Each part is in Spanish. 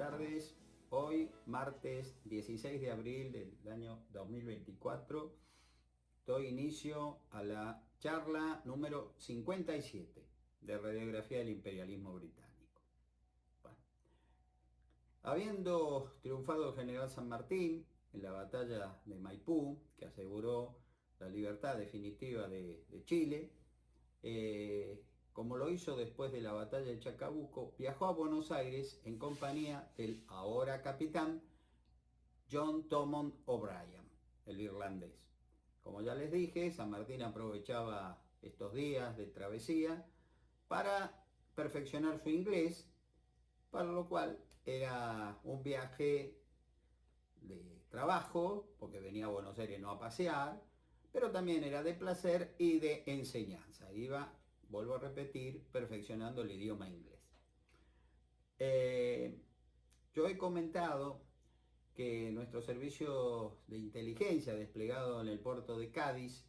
tardes. Hoy, martes 16 de abril del año 2024, doy inicio a la charla número 57 de Radiografía del Imperialismo Británico. Bueno, habiendo triunfado el general San Martín en la batalla de Maipú, que aseguró la libertad definitiva de Chile, como lo hizo después de la batalla de Chacabuco, viajó a Buenos Aires en compañía del ahora capitán John Thomond O'Brien, el irlandés. Como ya les dije, San Martín aprovechaba estos días de travesía para perfeccionar su inglés, para lo cual era un viaje de trabajo, porque venía a Buenos Aires no a pasear, pero también era de placer y de enseñanza. Iba, vuelvo a repetir, perfeccionando el idioma inglés. Yo he comentado que nuestro servicio de inteligencia desplegado en el puerto de Cádiz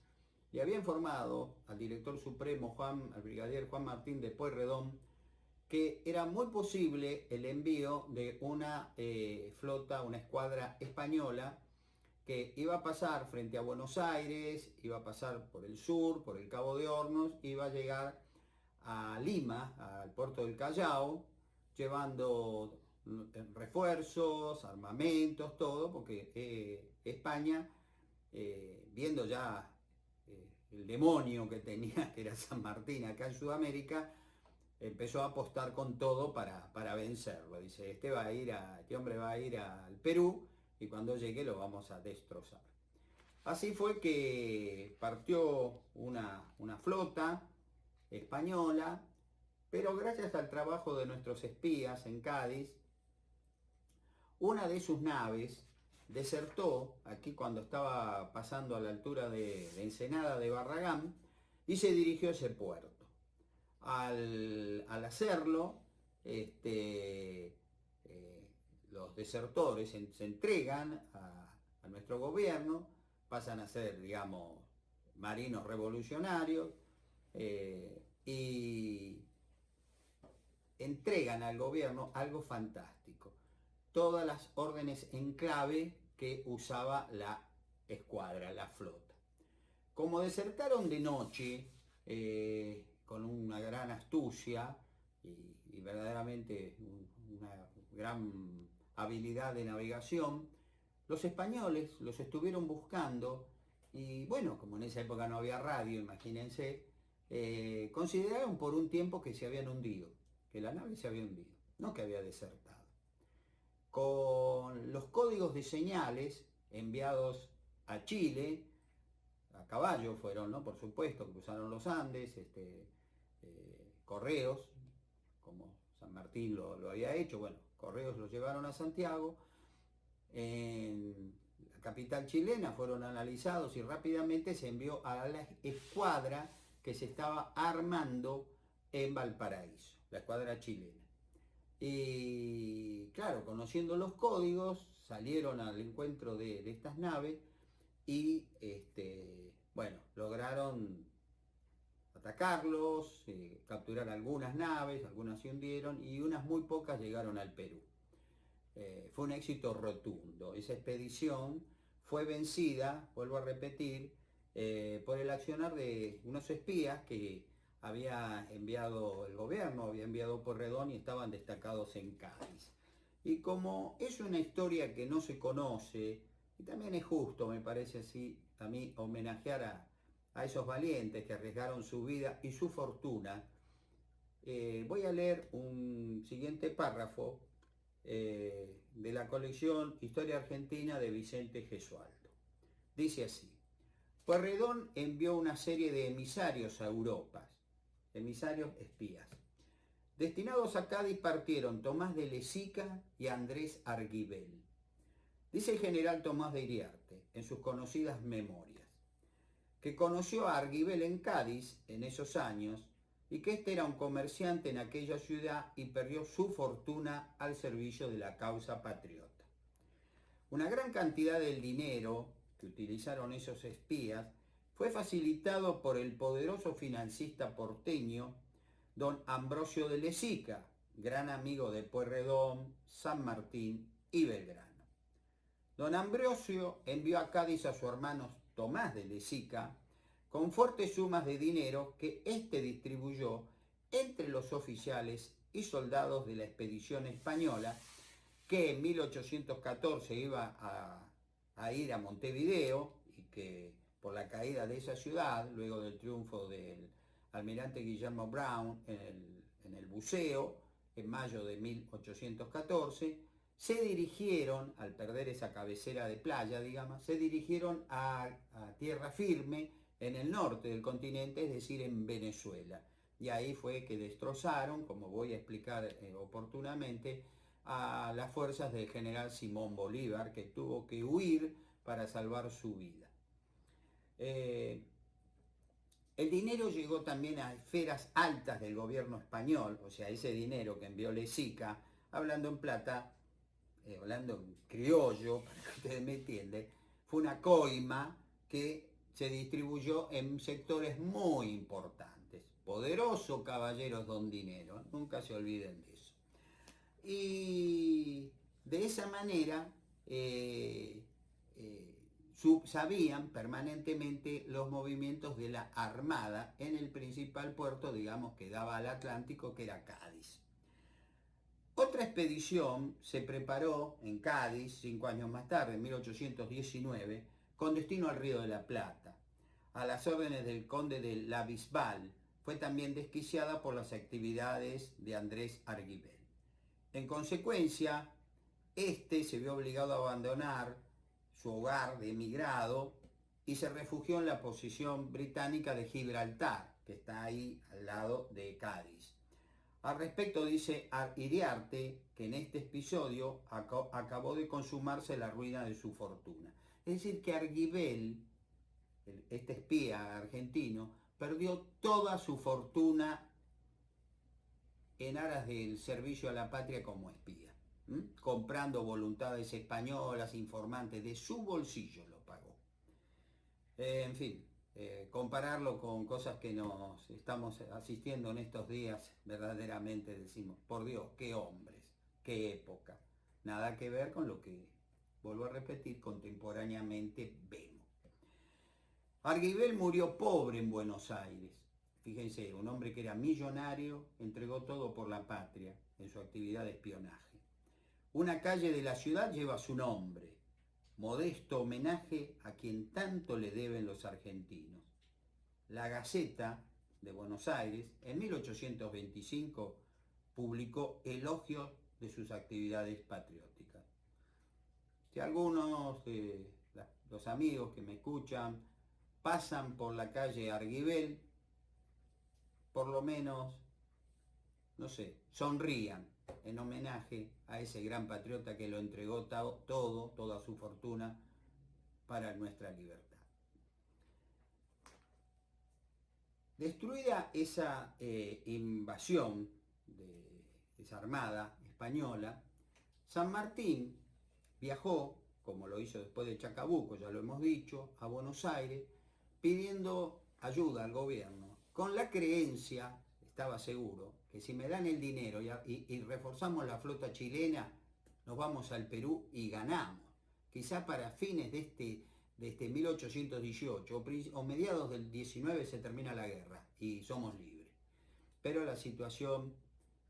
le había informado al director supremo, al brigadier Juan Martín de Pueyrredón, que era muy posible el envío de una flota, una escuadra española, que iba a pasar frente a Buenos Aires, iba a pasar por el sur, por el Cabo de Hornos, iba a llegar a Lima, al puerto del Callao, llevando refuerzos, armamentos, todo, porque España, viendo ya el demonio que tenía, que era San Martín acá en Sudamérica, empezó a apostar con todo para vencerlo. Dice, este hombre va a ir al Perú y cuando llegue lo vamos a destrozar. Así fue que partió una flota española, pero gracias al trabajo de nuestros espías en Cádiz, una de sus naves desertó aquí cuando estaba pasando a la altura de Ensenada de Barragán y se dirigió a ese puerto. Al hacerlo, los desertores se entregan a nuestro gobierno, pasan a ser, digamos, marinos revolucionarios, y entregan al gobierno algo fantástico: todas las órdenes en clave que usaba la escuadra, la flota. Como desertaron de noche, con una gran astucia y verdaderamente una gran habilidad de navegación, los españoles los estuvieron buscando y bueno, como en esa época no había radio, imagínense, consideraron por un tiempo que se habían hundido, que la nave se había hundido, no que había desertado. Con los códigos de señales enviados a Chile, a caballo fueron, ¿no? Por supuesto, cruzaron los Andes, correos, como San Martín lo había hecho, bueno, correos los llevaron a Santiago, en la capital chilena fueron analizados y rápidamente se envió a la escuadra que se estaba armando en Valparaíso, la escuadra chilena. Y claro, conociendo los códigos, salieron al encuentro de estas naves y bueno, lograron atacarlos, capturar algunas naves, algunas se hundieron y unas muy pocas llegaron al Perú. Fue un éxito rotundo. Esa expedición fue vencida, vuelvo a repetir, por el accionar de unos espías que había enviado el gobierno, había enviado Pueyrredón y estaban destacados en Cádiz. Y como es una historia que no se conoce, y también es justo, me parece así, a mí homenajear a esos valientes que arriesgaron su vida y su fortuna, voy a leer un siguiente párrafo de la colección Historia Argentina de Vicente Gesualdo. Dice así: Pueyrredón envió una serie de emisarios a Europa, emisarios espías. Destinados a Cádiz partieron Tomás de Lesica y Andrés Arguibel. Dice el general Tomás de Iriarte en sus conocidas memorias que conoció a Arguibel en Cádiz en esos años y que este era un comerciante en aquella ciudad y perdió su fortuna al servicio de la causa patriota. Una gran cantidad del dinero que utilizaron esos espías fue facilitado por el poderoso financista porteño don Ambrosio de Lesica, gran amigo de Pueyrredón, San Martín y Belgrano. Don Ambrosio envió a Cádiz a su hermano Tomás de Lezica con fuertes sumas de dinero que éste distribuyó entre los oficiales y soldados de la expedición española que en 1814 iba a ir a Montevideo y que por la caída de esa ciudad, luego del triunfo del almirante Guillermo Brown en el buceo, en mayo de 1814, se dirigieron, al perder esa cabecera de playa, digamos, se dirigieron a tierra firme en el norte del continente, es decir, en Venezuela. Y ahí fue que destrozaron, como voy a explicar oportunamente, a las fuerzas del general Simón Bolívar, que tuvo que huir para salvar su vida. El dinero llegó también a esferas altas del gobierno español, o sea, ese dinero que envió Lezica, hablando en plata, hablando en criollo, para que ustedes me entiendan, fue una coima que se distribuyó en sectores muy importantes. Poderoso caballeros don dinero, nunca se olviden de eso. Y de esa manera sabían permanentemente los movimientos de la Armada en el principal puerto, digamos, que daba al Atlántico, que era Cádiz. Otra expedición se preparó en Cádiz 5 años más tarde, en 1819, con destino al Río de la Plata. A las órdenes del conde de La Bisbal, fue también desquiciada por las actividades de Andrés Arguibel. En consecuencia, este se vio obligado a abandonar su hogar de emigrado y se refugió en la posición británica de Gibraltar, que está ahí al lado de Cádiz. Al respecto dice Iriarte que en este episodio acabó de consumarse la ruina de su fortuna. Es decir, que Arguibel, este espía argentino, perdió toda su fortuna en aras del servicio a la patria como espía, comprando voluntades españolas, informantes, de su bolsillo lo pagó. En fin, compararlo con cosas que nos estamos asistiendo en estos días, verdaderamente decimos, por Dios, qué hombres, qué época. Nada que ver con lo que, vuelvo a repetir, contemporáneamente vemos. Arguibel murió pobre en Buenos Aires. Fíjense, un hombre que era millonario, entregó todo por la patria en su actividad de espionaje. Una calle de la ciudad lleva su nombre, modesto homenaje a quien tanto le deben los argentinos. La Gaceta de Buenos Aires, en 1825, publicó elogios de sus actividades patrióticas. Si algunos de los amigos que me escuchan pasan por la calle Arguibel, por lo menos, no sé, sonrían en homenaje a ese gran patriota que lo entregó todo, toda su fortuna para nuestra libertad. Destruida esa invasión de esa armada española, San Martín viajó, como lo hizo después de Chacabuco, ya lo hemos dicho, a Buenos Aires, pidiendo ayuda al gobierno, con la creencia, estaba seguro, que si me dan el dinero y reforzamos la flota chilena, nos vamos al Perú y ganamos. Quizá para fines de este 1818 o mediados del 19 se termina la guerra y somos libres. Pero la situación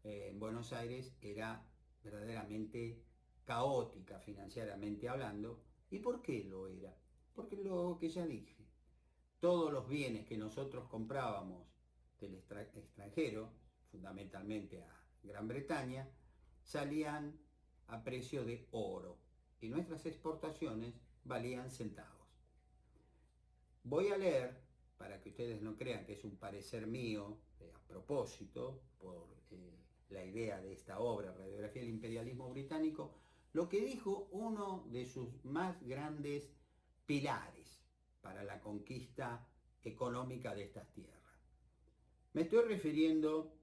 en Buenos Aires era verdaderamente caótica financieramente hablando. ¿Y por qué lo era? Porque lo que ya dije, todos los bienes que nosotros comprábamos del extranjero, fundamentalmente a Gran Bretaña, salían a precio de oro y nuestras exportaciones valían centavos. Voy a leer, para que ustedes no crean que es un parecer mío, a propósito, por la idea de esta obra, Radiografía del Imperialismo Británico, lo que dijo uno de sus más grandes pilares para la conquista económica de estas tierras. Me estoy refiriendo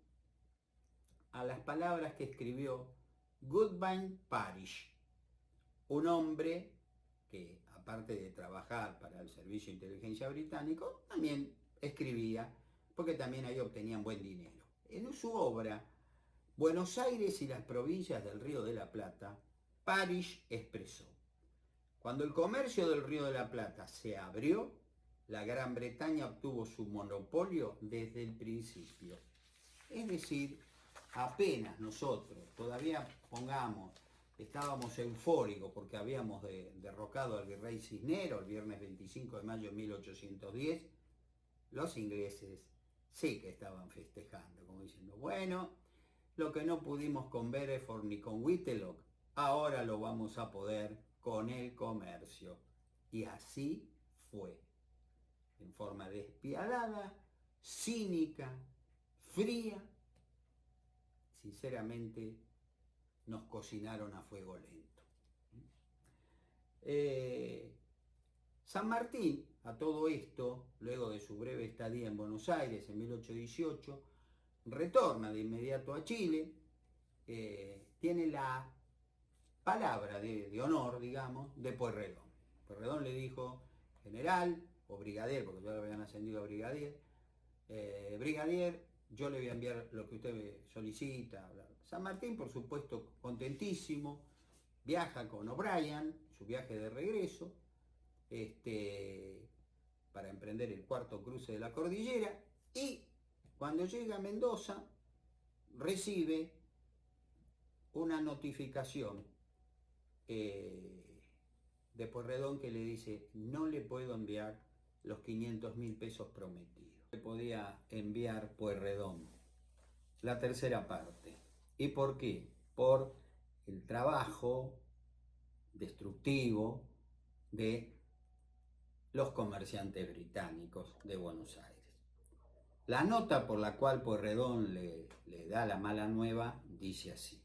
a las palabras que escribió Goodwin Parish, un hombre que, aparte de trabajar para el Servicio de Inteligencia Británico, también escribía, porque también ahí obtenían buen dinero. En su obra Buenos Aires y las provincias del Río de la Plata, Parrish expresó: cuando el comercio del Río de la Plata se abrió, la Gran Bretaña obtuvo su monopolio desde el principio. Es decir, apenas nosotros, todavía estábamos eufóricos porque habíamos derrocado al virrey Cisneros el viernes 25 de mayo de 1810, los ingleses sí que estaban festejando, como diciendo, bueno, lo que no pudimos con Beresford ni con Whitlock, ahora lo vamos a poder con el comercio. Y así fue, en forma despiadada, cínica, fría. Sinceramente, nos cocinaron a fuego lento. San Martín, a todo esto, luego de su breve estadía en Buenos Aires en 1818, retorna de inmediato a Chile, tiene la palabra de honor, digamos, de Pueyrredón. Pueyrredón le dijo: general o brigadier, porque ya lo habían ascendido a brigadier, brigadier, yo le voy a enviar lo que usted me solicita. Bla, bla. San Martín, por supuesto, contentísimo, viaja con O'Brien, su viaje de regreso, para emprender el cuarto cruce de la cordillera, y cuando llega a Mendoza recibe una notificación de Pueyrredón que le dice: no le puedo enviar los 500.000 pesos prometidos. Le podía enviar Pueyrredón la tercera parte. ¿Y por qué? Por el trabajo destructivo de los comerciantes británicos de Buenos Aires. La nota por la cual Pueyrredón le da la mala nueva dice así: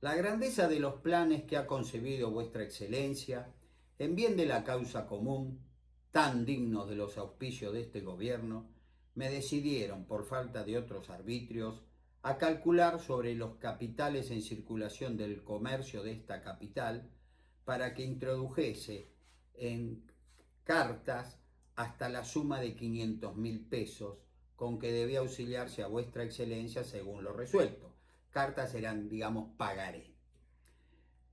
la grandeza de los planes que ha concebido vuestra excelencia, en bien de la causa común, tan dignos de los auspicios de este gobierno, me decidieron, por falta de otros arbitrios, a calcular sobre los capitales en circulación del comercio de esta capital, para que introdujese en cartas hasta la suma de 500.000 pesos, con que debía auxiliarse a vuestra excelencia según lo resuelto. Cartas eran, digamos, pagaré.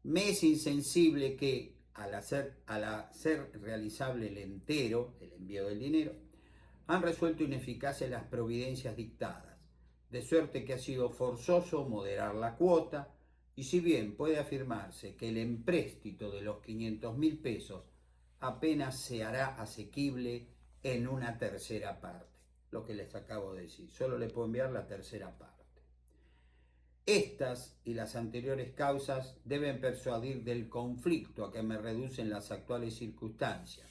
Me es insensible que, al hacer realizable el entero, el envío del dinero, han resuelto ineficaces las providencias dictadas, de suerte que ha sido forzoso moderar la cuota, y si bien puede afirmarse que el empréstito de los 500.000 pesos apenas se hará asequible en una tercera parte, lo que les acabo de decir, solo le puedo enviar la tercera parte. Estas y las anteriores causas deben persuadir del conflicto a que me reducen las actuales circunstancias.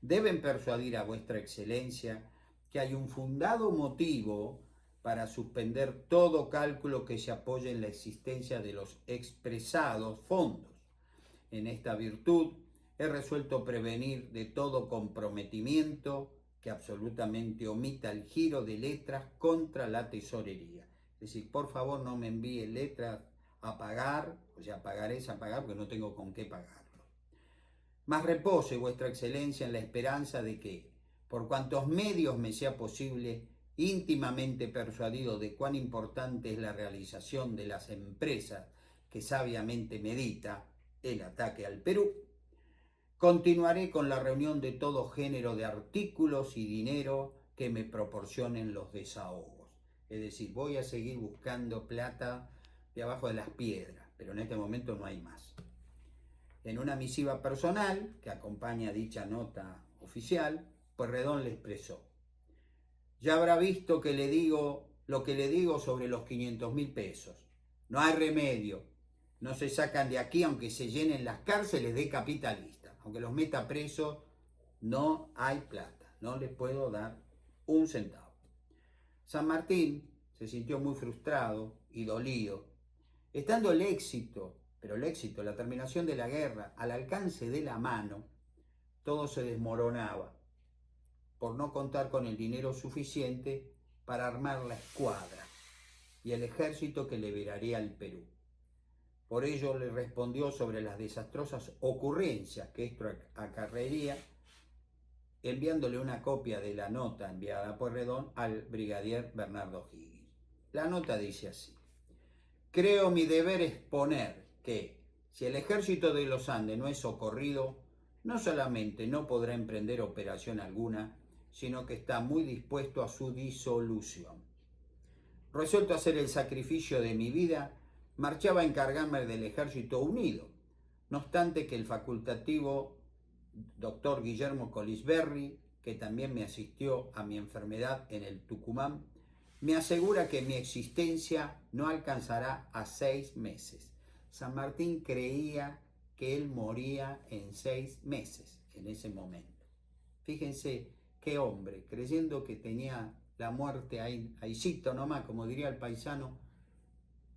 Deben persuadir a vuestra excelencia que hay un fundado motivo para suspender todo cálculo que se apoye en la existencia de los expresados fondos. En esta virtud he resuelto prevenir de todo comprometimiento que absolutamente omita el giro de letras contra la tesorería. Es decir, por favor no me envíe letras a pagar, o sea, pagarés a pagar porque no tengo con qué pagarlo. Mas repose vuestra excelencia en la esperanza de que, por cuantos medios me sea posible, íntimamente persuadido de cuán importante es la realización de las empresas que sabiamente medita el ataque al Perú, continuaré con la reunión de todo género de artículos y dinero que me proporcionen los desahogos. Es decir, voy a seguir buscando plata de abajo de las piedras, pero en este momento no hay más. En una misiva personal que acompaña dicha nota oficial, Pueyrredón le expresó: ya habrá visto que le digo lo que le digo sobre los 500.000 pesos. No hay remedio. No se sacan de aquí aunque se llenen las cárceles de capitalistas. Aunque los meta presos, no hay plata. No les puedo dar un centavo. San Martín se sintió muy frustrado y dolido. Estando el éxito, la terminación de la guerra, al alcance de la mano, todo se desmoronaba por no contar con el dinero suficiente para armar la escuadra y el ejército que liberaría al Perú. Por ello le respondió sobre las desastrosas ocurrencias que esto acarrearía, enviándole una copia de la nota enviada a Pueyrredón al brigadier Bernardo Higgins. La nota dice así: Creo mi deber exponer que, si el ejército de los Andes no es socorrido, no solamente no podrá emprender operación alguna, sino que está muy dispuesto a su disolución. Resuelto a hacer el sacrificio de mi vida, marchaba a encargarme del Ejército Unido, no obstante que el facultativo doctor Guillermo Colisberry, que también me asistió a mi enfermedad en el Tucumán, me asegura que mi existencia no alcanzará a 6 meses. San Martín creía que él moría en 6 meses en ese momento. Fíjense qué hombre, creyendo que tenía la muerte ahí, ahícito nomás, como diría el paisano,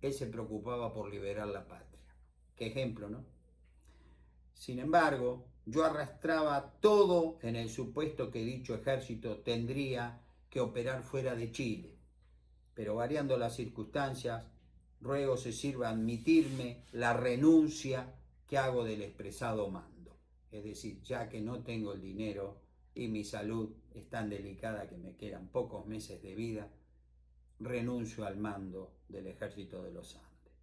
él se preocupaba por liberar la patria. Qué ejemplo, ¿no? Sin embargo, yo arrastraba todo en el supuesto que dicho ejército tendría que operar fuera de Chile. Pero variando las circunstancias, ruego se sirva admitirme la renuncia que hago del expresado mando. Es decir, ya que no tengo el dinero y mi salud es tan delicada que me quedan pocos meses de vida, renuncio al mando del ejército de los Andes.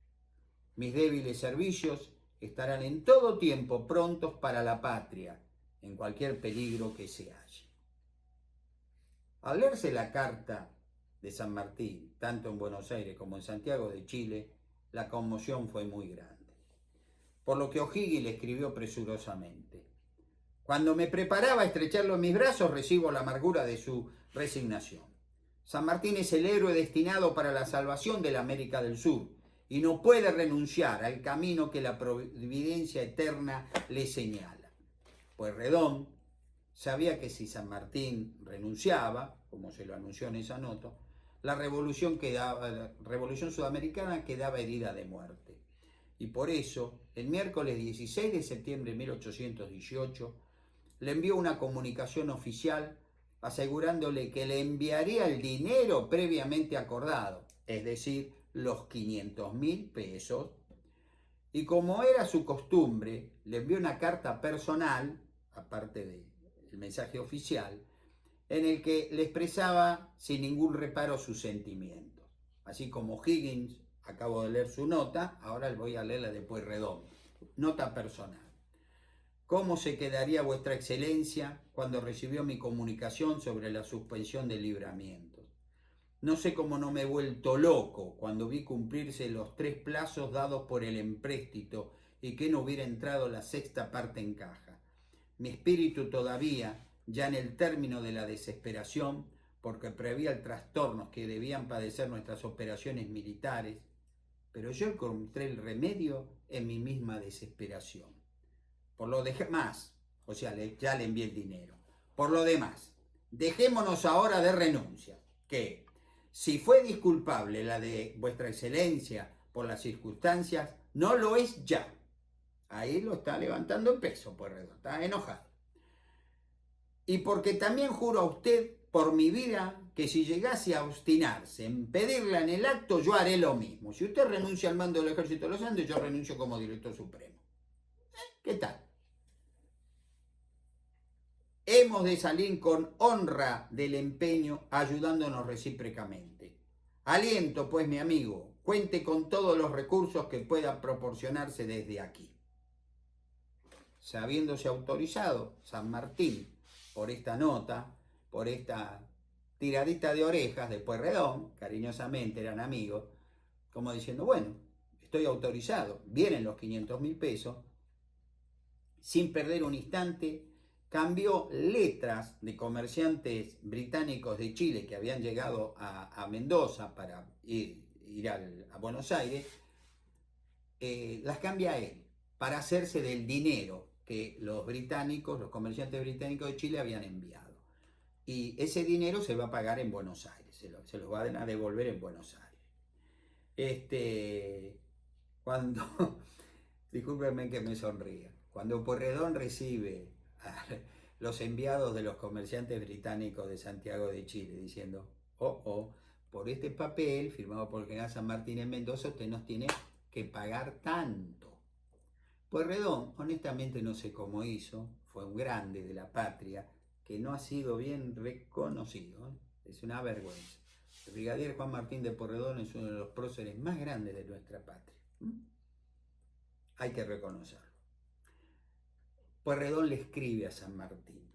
Mis débiles servicios estarán en todo tiempo prontos para la patria, en cualquier peligro que se halle. Al leerse la carta de San Martín, tanto en Buenos Aires como en Santiago de Chile, la conmoción fue muy grande. Por lo que O'Higgins le escribió presurosamente: cuando me preparaba a estrecharlo en mis brazos, recibo la amargura de su resignación. San Martín es el héroe destinado para la salvación de la América del Sur y no puede renunciar al camino que la providencia eterna le señala. Pueyrredón sabía que si San Martín renunciaba, como se lo anunció en esa nota, la revolución sudamericana quedaba herida de muerte. Y por eso, el miércoles 16 de septiembre de 1818, le envió una comunicación oficial asegurándole que le enviaría el dinero previamente acordado, es decir, los 500.000 pesos, y como era su costumbre, le envió una carta personal, aparte del mensaje oficial, en el que le expresaba sin ningún reparo sus sentimientos. Así como Higgins, acabo de leer su nota, ahora le voy a leer la de Pueyrredón. Nota personal. ¿Cómo se quedaría vuestra excelencia cuando recibió mi comunicación sobre la suspensión del libramiento? No sé cómo no me he vuelto loco cuando vi cumplirse los 3 plazos dados por el empréstito y que no hubiera entrado la 6ª parte en caja. Mi espíritu todavía, ya en el término de la desesperación, porque preveía el trastorno que debían padecer nuestras operaciones militares, pero yo encontré el remedio en mi misma desesperación. Por lo demás, o sea, ya le envié el dinero. Por lo demás, dejémonos ahora de renuncias, que si fue disculpable la de vuestra excelencia por las circunstancias, no lo es ya. Ahí lo está levantando en peso, Pueyrredón, está enojado. Y porque también juro a usted, por mi vida, que si llegase a obstinarse en pedirla en el acto, yo haré lo mismo. Si usted renuncia al mando del Ejército de los Andes, yo renuncio como director supremo. ¿Qué tal? Hemos de salir con honra del empeño, ayudándonos recíprocamente. Aliento, pues, mi amigo, cuente con todos los recursos que puedan proporcionarse desde aquí. Sabiéndose autorizado San Martín por esta nota, por esta tiradita de orejas de Pueyrredón, cariñosamente eran amigos, como diciendo, bueno, estoy autorizado, vienen los 500.000 pesos, sin perder un instante, cambió letras de comerciantes británicos de Chile que habían llegado a Mendoza para ir a Buenos Aires, las cambia a él para hacerse del dinero que los comerciantes británicos de Chile habían enviado. Y ese dinero se va a pagar en Buenos Aires, se lo van a devolver en Buenos Aires. Cuando, discúlpenme que me sonría, cuando Pueyrredón recibe a los enviados de los comerciantes británicos de Santiago de Chile diciendo, por este papel firmado por el general San Martín en Mendoza, usted nos tiene que pagar tanto. Pueyrredón, honestamente no sé cómo hizo, fue un grande de la patria que no ha sido bien reconocido, es una vergüenza. El brigadier Juan Martín de Pueyrredón es uno de los próceres más grandes de nuestra patria. Hay que reconocerlo. Pueyrredón le escribe a San Martín.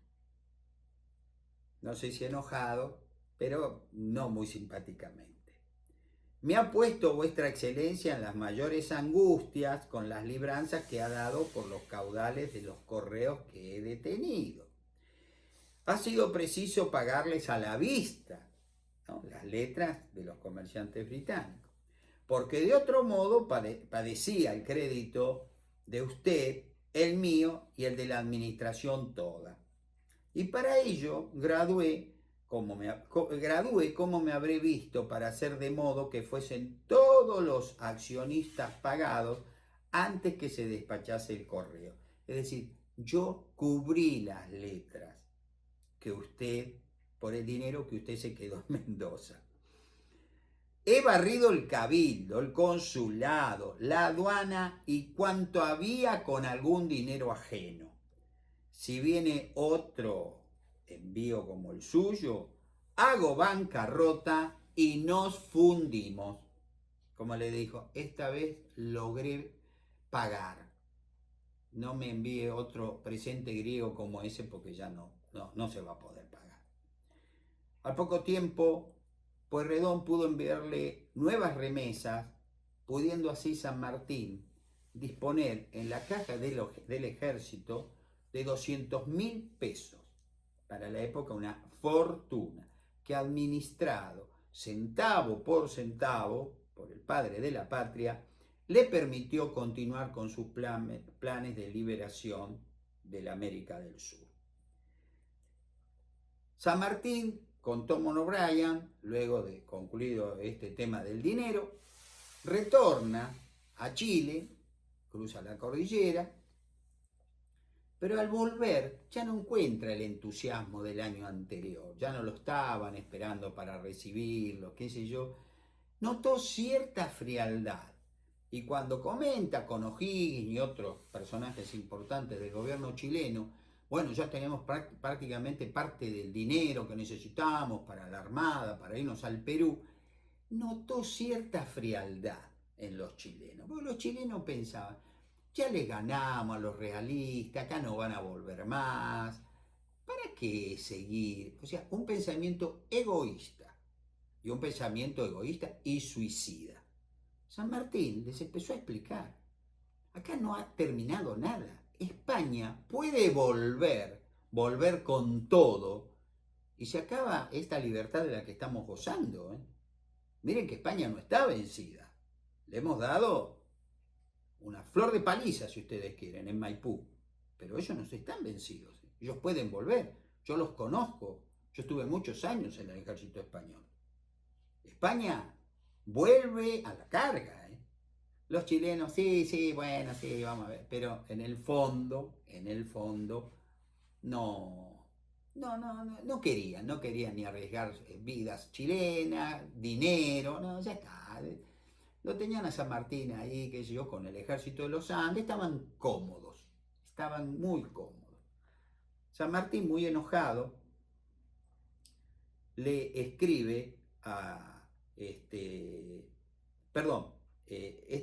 No sé si enojado, pero no muy simpáticamente. Me ha puesto vuestra excelencia en las mayores angustias con las libranzas que ha dado por los caudales de los correos que he detenido. Ha sido preciso pagarles a la vista, ¿no?, las letras de los comerciantes británicos, porque de otro modo padecía el crédito de usted, el mío y el de la administración toda. Y para ello gradué como me habré visto para hacer de modo que fuesen todos los accionistas pagados antes que se despachase el correo. Es decir, yo cubrí las letras que usted, por el dinero que usted se quedó en Mendoza. He barrido el cabildo, el consulado, la aduana y cuanto había con algún dinero ajeno. Si viene otro envío como el suyo, hago bancarrota y nos fundimos. Como le dijo, esta vez logré pagar. No me envíe otro presente griego como ese porque ya no se va a poder pagar. Al poco tiempo, Pueyrredón pudo enviarle nuevas remesas, pudiendo así San Martín disponer en la caja del ejército de 200.000 pesos, para la época una fortuna, que administrado centavo por centavo por el padre de la patria, le permitió continuar con sus planes de liberación de la América del Sur. San Martín, con Tom O'Brien, luego de concluido este tema del dinero, retorna a Chile, cruza la cordillera, pero al volver ya no encuentra el entusiasmo del año anterior, ya no lo estaban esperando para recibirlo, qué sé yo. Notó cierta frialdad y cuando comenta con O'Higgins y otros personajes importantes del gobierno chileno, bueno, ya tenemos prácticamente parte del dinero que necesitamos para la Armada, para irnos al Perú, notó cierta frialdad en los chilenos, porque los chilenos pensaban, ya le ganamos a los realistas, acá no van a volver más, ¿para qué seguir? O sea, un pensamiento egoísta, y un pensamiento egoísta y suicida. San Martín les empezó a explicar, acá no ha terminado nada, España puede volver con todo, y se acaba esta libertad de la que estamos gozando. Miren que España no está vencida, le hemos dado una flor de paliza, si ustedes quieren, en Maipú, pero ellos no están vencidos, ellos pueden volver, yo los conozco, yo estuve muchos años en el ejército español. España vuelve a la carga, Los chilenos, sí, bueno, sí, vamos a ver, pero en el fondo, no querían ni arriesgar vidas chilenas, dinero, no, ya está. Lo tenían a San Martín ahí, qué sé yo, con el ejército de los Andes, estaban muy cómodos. San Martín, muy enojado, le escribe a, esta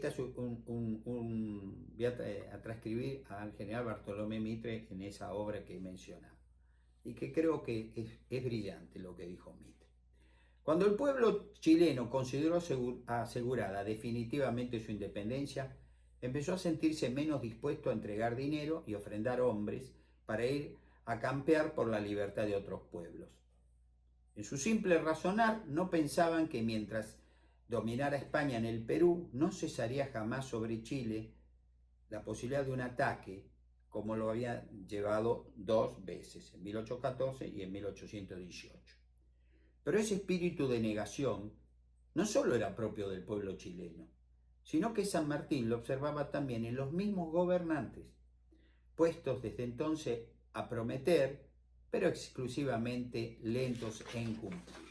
es voy a transcribir al general Bartolomé Mitre en esa obra que he mencionado, y que creo que es brillante lo que dijo Mitre. Cuando el pueblo chileno consideró asegurada definitivamente su independencia, empezó a sentirse menos dispuesto a entregar dinero y ofrendar hombres para ir a campear por la libertad de otros pueblos. En su simple razonar, no pensaban que mientras dominara España en el Perú, no cesaría jamás sobre Chile la posibilidad de un ataque, como lo había llevado 2 veces, en 1814 y en 1818. Pero ese espíritu de negación no solo era propio del pueblo chileno, sino que San Martín lo observaba también en los mismos gobernantes, puestos desde entonces a prometer, pero exclusivamente lentos en cumplir.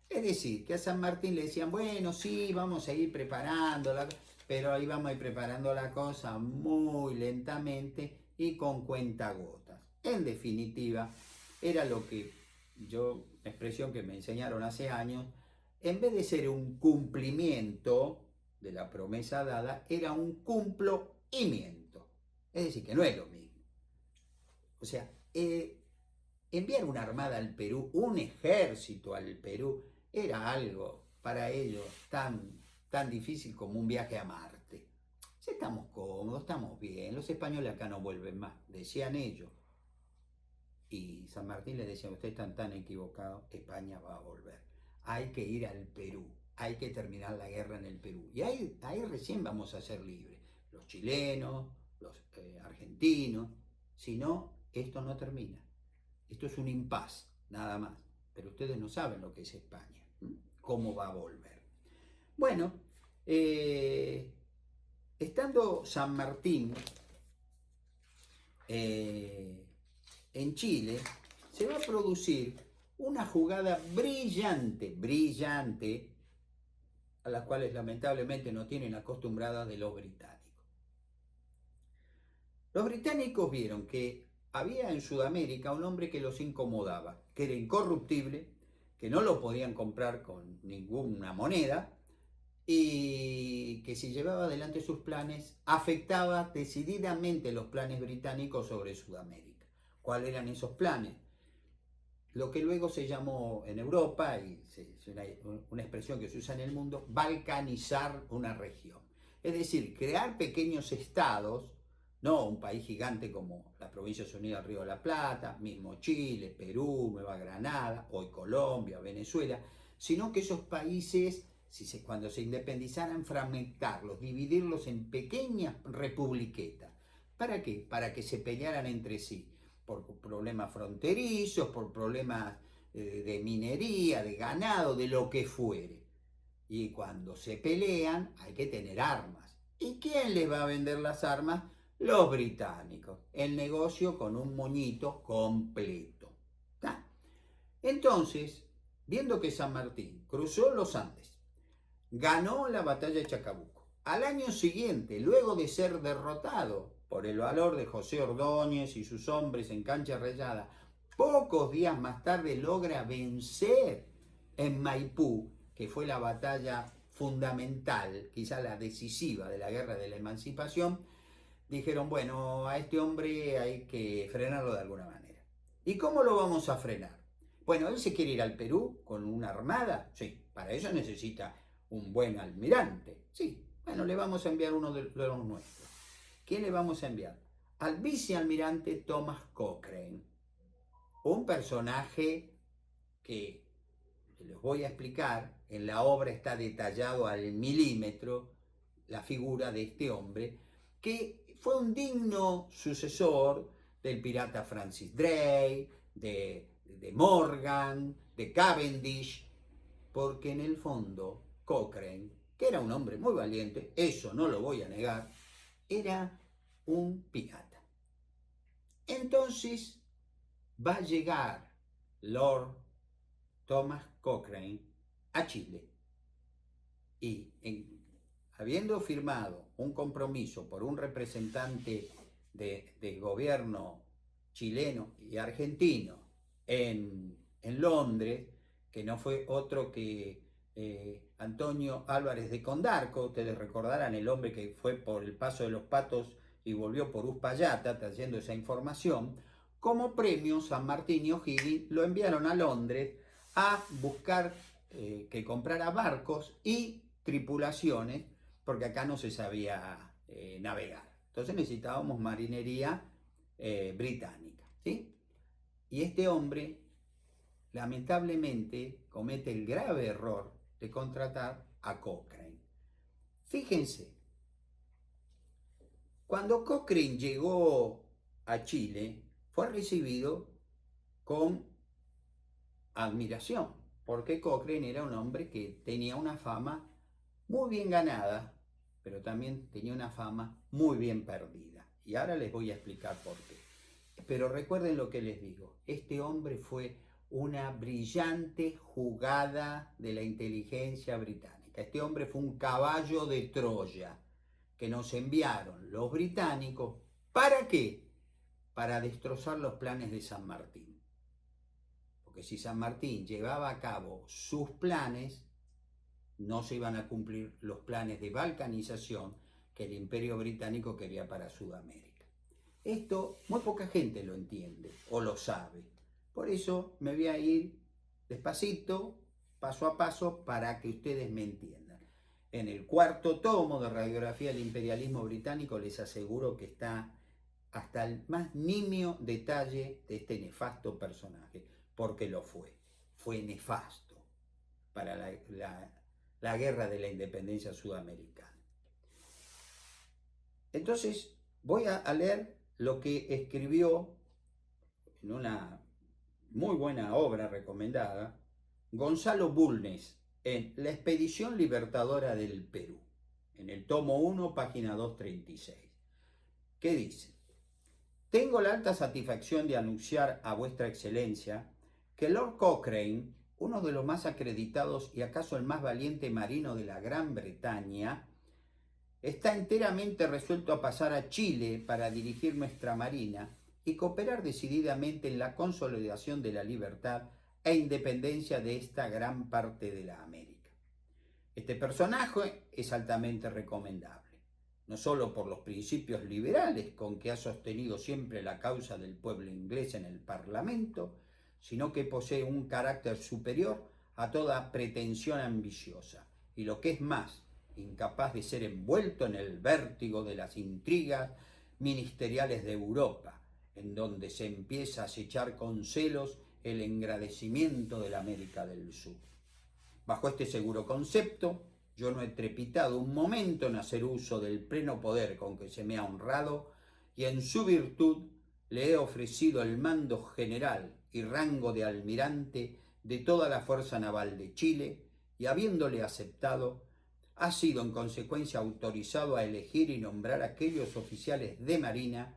Es decir, que a San Martín le decían, bueno, sí, vamos a ir preparándola, pero ahí vamos a ir preparando la cosa muy lentamente y con cuentagotas. En definitiva, era lo que la expresión que me enseñaron hace años, en vez de ser un cumplimiento de la promesa dada, era un cumplimiento. Es decir, que no es lo mismo. O sea, enviar una armada al Perú, un ejército al Perú, era algo para ellos tan difícil como un viaje a Marte. Si estamos cómodos, estamos bien, los españoles acá no vuelven más, decían ellos. Y San Martín les decía, ustedes están tan equivocados, España va a volver. Hay que ir al Perú, hay que terminar la guerra en el Perú. Y ahí recién vamos a ser libres, los chilenos, los argentinos. Si no, esto no termina. Esto es un impas, nada más. Pero ustedes no saben lo que es España, cómo va a volver. Bueno, estando San Martín en Chile, se va a producir una jugada brillante, a las cuales lamentablemente no tienen acostumbrada de los británicos. Los británicos vieron que había en Sudamérica un hombre que los incomodaba, que era incorruptible, que no lo podían comprar con ninguna moneda y que si llevaba adelante sus planes afectaba decididamente los planes británicos sobre Sudamérica. ¿Cuáles eran esos planes? Lo que luego se llamó en Europa, y es una expresión que se usa en el mundo, balcanizar una región. Es decir, crear pequeños estados, no un país gigante como las Provincias Unidas del Río de la Plata, mismo Chile, Perú, Nueva Granada, hoy Colombia, Venezuela, sino que esos países, cuando se independizaran, fragmentarlos, dividirlos en pequeñas republiquetas. ¿Para qué? Para que se pelearan entre sí, por problemas fronterizos, por problemas de minería, de ganado, de lo que fuere. Y cuando se pelean hay que tener armas. ¿Y quién les va a vender las armas? Los británicos. El negocio con un moñito completo. ¿Tá? Entonces, viendo que San Martín cruzó los Andes, ganó la batalla de Chacabuco, al año siguiente, luego de ser derrotado por el valor de José Ordóñez y sus hombres en Cancha Rayada, pocos días más tarde logra vencer en Maipú, que fue la batalla fundamental, quizá la decisiva de la Guerra de la Emancipación. Dijeron, bueno, a este hombre hay que frenarlo de alguna manera. ¿Y cómo lo vamos a frenar? Bueno, él se quiere ir al Perú con una armada, sí, para eso necesita un buen almirante, sí, bueno, le vamos a enviar uno de los nuestros. ¿Quién le vamos a enviar? Al vicealmirante Thomas Cochrane, un personaje que les voy a explicar, en la obra está detallado al milímetro la figura de este hombre, que fue un digno sucesor del pirata Francis Drake, de Morgan, de Cavendish, porque en el fondo Cochrane, que era un hombre muy valiente, eso no lo voy a negar, era un pirata. Entonces va a llegar Lord Thomas Cochrane a Chile y habiendo firmado un compromiso por un representante del gobierno chileno y argentino en Londres, que no fue otro que Antonio Álvarez de Condarco, ustedes recordarán, el hombre que fue por el Paso de los Patos y volvió por Uspallata trayendo esa información. Como premio, San Martín y O'Higgins lo enviaron a Londres a buscar que comprara barcos y tripulaciones, porque acá no se sabía navegar. Entonces necesitábamos marinería británica, ¿sí? Y este hombre, lamentablemente, comete el grave error de contratar a Cochrane. Fíjense, cuando Cochrane llegó a Chile, fue recibido con admiración, porque Cochrane era un hombre que tenía una fama muy bien ganada, pero también tenía una fama muy bien perdida. Y ahora les voy a explicar por qué. Pero recuerden lo que les digo, este hombre fue una brillante jugada de la inteligencia británica. Este hombre fue un caballo de Troya que nos enviaron los británicos. ¿Para qué? Para destrozar los planes de San Martín. Porque si San Martín llevaba a cabo sus planes, no se iban a cumplir los planes de balcanización que el Imperio Británico quería para Sudamérica. Esto muy poca gente lo entiende o lo sabe. Por eso me voy a ir despacito, paso a paso, para que ustedes me entiendan. En el cuarto tomo de Radiografía del Imperialismo Británico les aseguro que está hasta el más nimio detalle de este nefasto personaje, porque lo fue. Fue nefasto para la guerra de la independencia sudamericana. Entonces voy a leer lo que escribió en una muy buena obra recomendada Gonzalo Bulnes en La expedición libertadora del Perú, en el tomo 1, página 236, que dice: tengo la alta satisfacción de anunciar a vuestra excelencia que Lord Cochrane, uno de los más acreditados y acaso el más valiente marino de la Gran Bretaña, está enteramente resuelto a pasar a Chile para dirigir nuestra marina y cooperar decididamente en la consolidación de la libertad e independencia de esta gran parte de la América. Este personaje es altamente recomendable, no solo por los principios liberales con que ha sostenido siempre la causa del pueblo inglés en el Parlamento, sino que posee un carácter superior a toda pretensión ambiciosa, y lo que es más, incapaz de ser envuelto en el vértigo de las intrigas ministeriales de Europa, en donde se empieza a acechar con celos el engrandecimiento de la América del Sur. Bajo este seguro concepto, yo no he trepidado un momento en hacer uso del pleno poder con que se me ha honrado, y en su virtud le he ofrecido el mando general y rango de almirante de toda la Fuerza Naval de Chile, y habiéndole aceptado, ha sido en consecuencia autorizado a elegir y nombrar aquellos oficiales de marina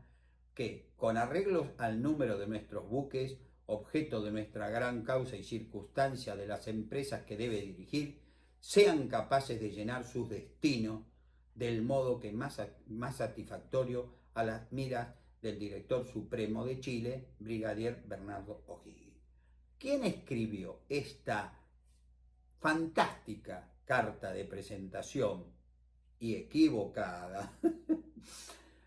que, con arreglos al número de nuestros buques, objeto de nuestra gran causa y circunstancia de las empresas que debe dirigir, sean capaces de llenar sus destinos del modo que más satisfactorio a las miras del Director Supremo de Chile, Brigadier Bernardo O'Higgins. ¿Quién escribió esta fantástica carta de presentación y equivocada?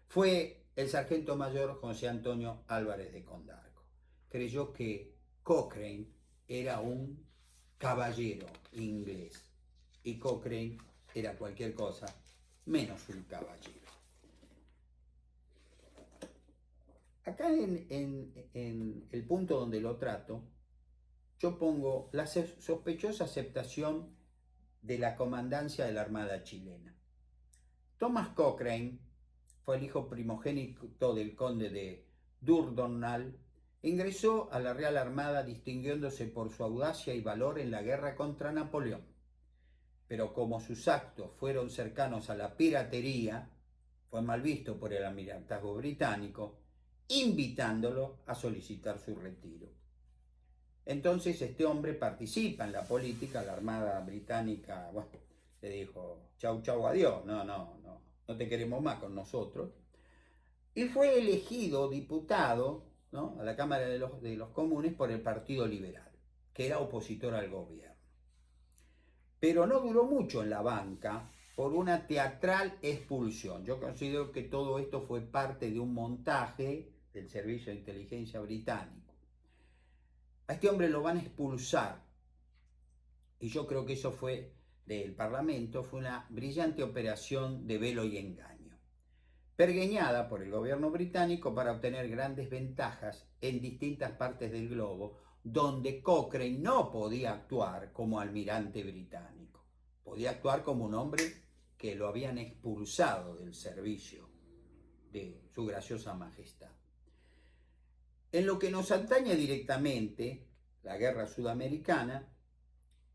Fue el sargento mayor José Antonio Álvarez de Condarco. Creyó que Cochrane era un caballero inglés y Cochrane era cualquier cosa menos un caballero. Acá en el punto donde lo trato, yo pongo la sospechosa aceptación de la comandancia de la Armada chilena. Thomas Cochrane fue el hijo primogénito del conde de Dundonald. Ingresó a la Real Armada distinguiéndose por su audacia y valor en la guerra contra Napoleón. Pero como sus actos fueron cercanos a la piratería, fue mal visto por el almirantazgo británico, invitándolo a solicitar su retiro. Entonces este hombre participa en la política. La Armada británica, bueno, le dijo chau chau, adiós, no te queremos más con nosotros, y fue elegido diputado, ¿no?, a la Cámara de los Comunes por el Partido Liberal, que era opositor al gobierno. Pero no duró mucho en la banca por una teatral expulsión. Yo considero que todo esto fue parte de un montaje del Servicio de Inteligencia británico. A este hombre lo van a expulsar, y yo creo que eso fue del Parlamento, fue una brillante operación de velo y engaño, pergeñada por el gobierno británico para obtener grandes ventajas en distintas partes del globo, donde Cochrane no podía actuar como almirante británico, podía actuar como un hombre que lo habían expulsado del servicio de su graciosa majestad. En lo que nos atañe directamente, la guerra sudamericana,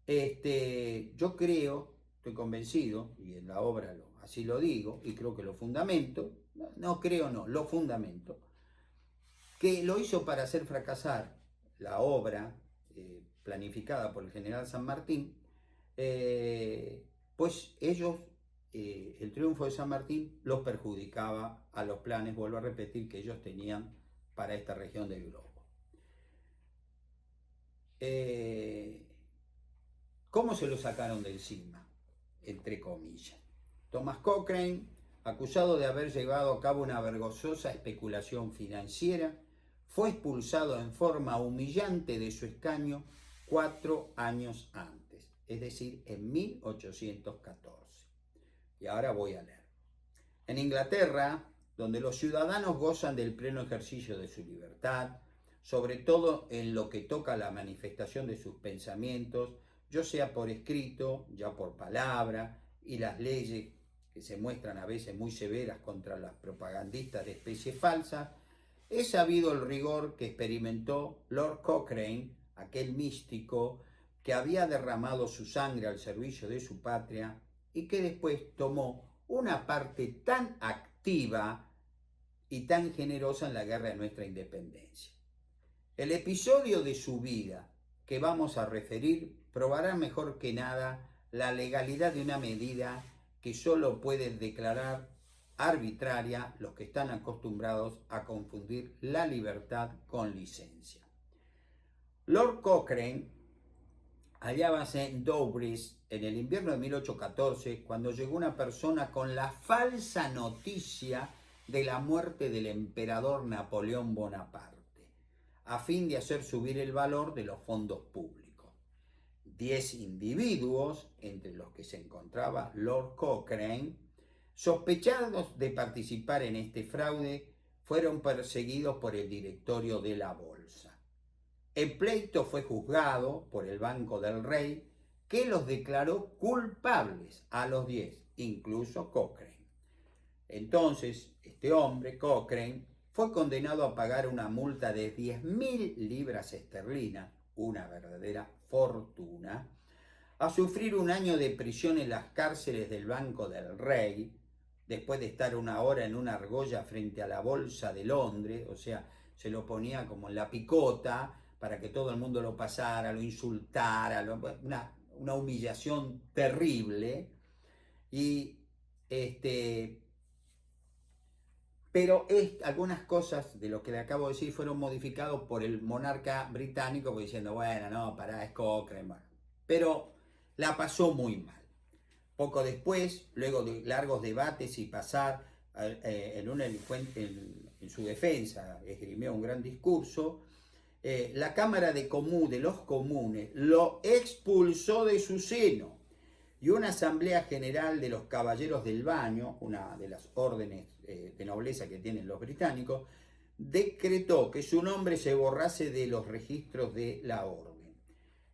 yo creo, estoy convencido, y en la obra así lo digo, y creo que lo fundamento, lo fundamento, que lo hizo para hacer fracasar la obra planificada por el general San Martín, pues ellos, el triunfo de San Martín los perjudicaba a los planes, vuelvo a repetir, que ellos tenían para esta región del globo. ¿Cómo se lo sacaron de encima? entre comillas. Thomas Cochrane, acusado de haber llevado a cabo una vergonzosa especulación financiera, fue expulsado en forma humillante de su escaño 4 años antes, es decir, en 1814. Y ahora voy a leer. En Inglaterra, donde los ciudadanos gozan del pleno ejercicio de su libertad, sobre todo en lo que toca a la manifestación de sus pensamientos, ya sea por escrito, ya por palabra, y las leyes que se muestran a veces muy severas contra las propagandistas de especies falsas, es sabido el rigor que experimentó Lord Cochrane, aquel místico que había derramado su sangre al servicio de su patria y que después tomó una parte tan activa y tan generosa en la guerra de nuestra independencia. El episodio de su vida que vamos a referir probará mejor que nada la legalidad de una medida que solo pueden declarar arbitraria los que están acostumbrados a confundir la libertad con licencia. Lord Cochrane hallábase en Dumfries en el invierno de 1814 cuando llegó una persona con la falsa noticia de la muerte del emperador Napoleón Bonaparte, a fin de hacer subir el valor de los fondos públicos. 10 individuos, entre los que se encontraba Lord Cochrane, sospechados de participar en este fraude, fueron perseguidos por el directorio de la bolsa. El pleito fue juzgado por el Banco del Rey, que los declaró culpables a los 10, incluso Cochrane. Entonces, este hombre, Cochrane, fue condenado a pagar una multa de 10.000 libras esterlinas, una verdadera fortuna, a sufrir 1 año de prisión en las cárceles del Banco del Rey, después de estar 1 hora en una argolla frente a la Bolsa de Londres, o sea, se lo ponía como en la picota para que todo el mundo lo pasara, lo insultara, una humillación terrible. Pero algunas cosas de lo que le acabo de decir fueron modificados por el monarca británico, pues diciendo, bueno, no, pará, es Cochrane. Pero la pasó muy mal. Poco después, luego de largos debates y pasar en su defensa, esgrimió un gran discurso, la Cámara de los Comunes lo expulsó de su seno y una asamblea general de los caballeros del baño, una de las órdenes de nobleza que tienen los británicos, decretó que su nombre se borrase de los registros de la orden.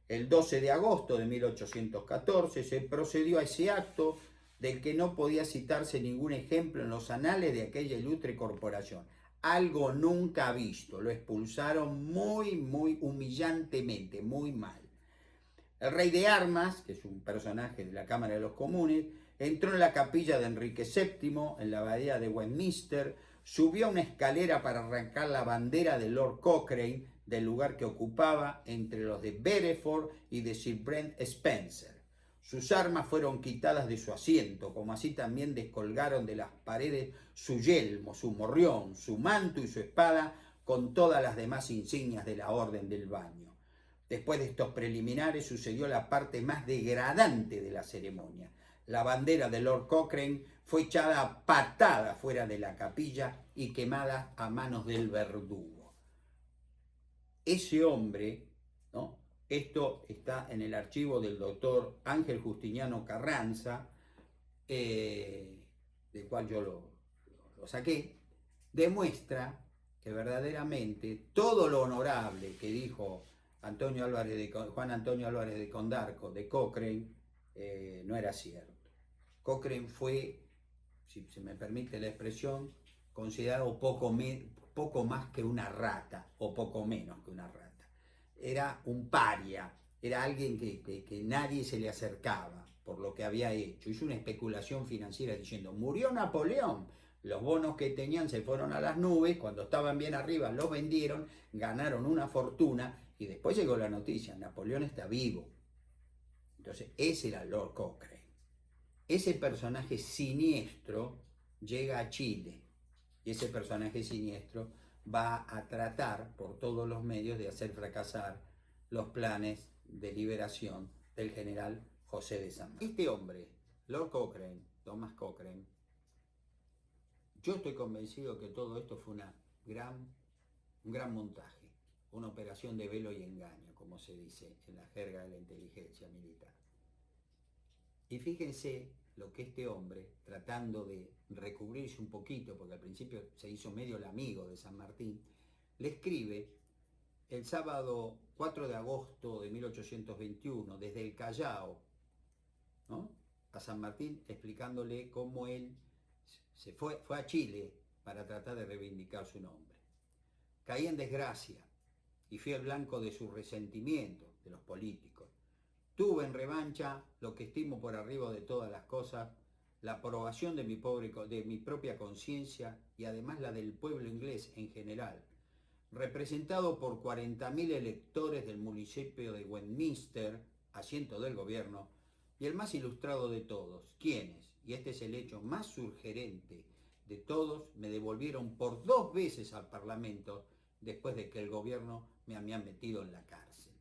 El 12 de agosto de 1814 se procedió a ese acto del que no podía citarse ningún ejemplo en los anales de aquella ilustre corporación. Algo nunca visto, lo expulsaron muy humillantemente, muy mal. El rey de armas, que es un personaje de la Cámara de los Comunes, entró en la capilla de Enrique VII, en la abadía de Westminster, subió a una escalera para arrancar la bandera de Lord Cochrane del lugar que ocupaba entre los de Bereford y de Sir Brent Spencer. Sus armas fueron quitadas de su asiento, como así también descolgaron de las paredes su yelmo, su morrión, su manto y su espada, con todas las demás insignias de la Orden del Baño. Después de estos preliminares sucedió la parte más degradante de la ceremonia. La bandera de Lord Cochrane fue echada a patada fuera de la capilla y quemada a manos del verdugo. Ese hombre, ¿no? Esto está en el archivo del doctor Ángel Justiniano Carranza, del cual yo lo saqué, demuestra que verdaderamente todo lo honorable que dijo Juan Antonio Álvarez de Condarco de Cochrane no era cierto. Cochrane fue, si se me permite la expresión, considerado poco más que una rata, o poco menos que una rata. Era un paria, era alguien que nadie se le acercaba por lo que había hecho. Hizo una especulación financiera diciendo, murió Napoleón, los bonos que tenían se fueron a las nubes, cuando estaban bien arriba los vendieron, ganaron una fortuna, y después llegó la noticia, Napoleón está vivo. Entonces ese era Lord Cochrane. Ese personaje siniestro llega a Chile, y ese personaje siniestro va a tratar por todos los medios de hacer fracasar los planes de liberación del general José de San Martín. Este hombre, Lord Cochrane, Thomas Cochrane, yo estoy convencido que todo esto fue un gran montaje, una operación de velo y engaño, como se dice en la jerga de la inteligencia militar. Y fíjense lo que este hombre, tratando de recubrirse un poquito, porque al principio se hizo medio el amigo de San Martín, le escribe el sábado 4 de agosto de 1821, desde el Callao, ¿no?, a San Martín, explicándole cómo él fue a Chile para tratar de reivindicar su nombre. Caí en desgracia y fui el blanco de su resentimiento, de los políticos. Tuve en revancha lo que estimo por arriba de todas las cosas, la aprobación de mi propia conciencia y además la del pueblo inglés en general, representado por 40.000 electores del municipio de Westminster, asiento del gobierno, y el más ilustrado de todos, quienes, y este es el hecho más sugerente de todos, me devolvieron por 2 veces al Parlamento después de que el gobierno me había metido en la cárcel.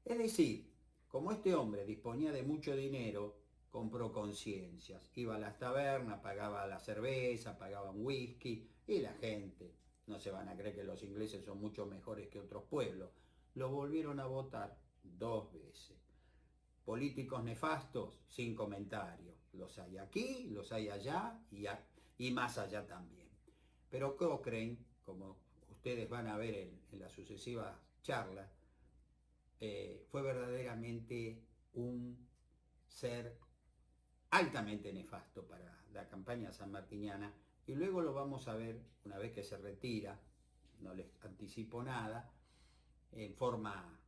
Es decir, como este hombre disponía de mucho dinero, compró conciencias, iba a las tabernas, pagaba la cerveza, pagaba un whisky, y la gente, no se van a creer que los ingleses son mucho mejores que otros pueblos, lo volvieron a votar 2 veces. Políticos nefastos, sin comentario. Los hay aquí, los hay allá y más allá también. Pero Cochrane, como ustedes van a ver en las sucesivas charlas, fue verdaderamente un ser altamente nefasto para la campaña sanmartiniana, y luego lo vamos a ver una vez que se retira, no les anticipo nada, en forma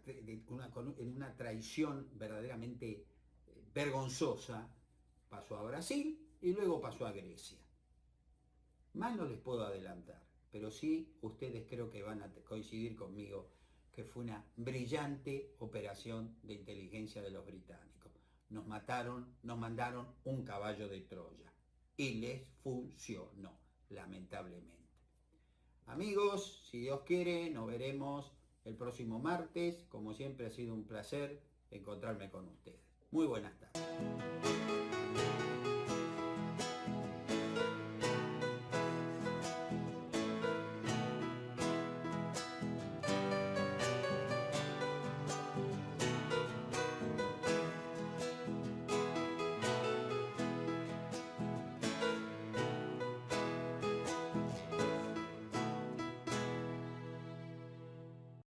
en una traición verdaderamente vergonzosa, pasó a Brasil y luego pasó a Grecia. Más no les puedo adelantar, pero sí ustedes creo que van a coincidir conmigo que fue una brillante operación de inteligencia de los británicos. Nos mandaron un caballo de Troya y les funcionó, lamentablemente. Amigos, si Dios quiere, nos veremos el próximo martes. Como siempre, ha sido un placer encontrarme con ustedes. Muy buenas tardes.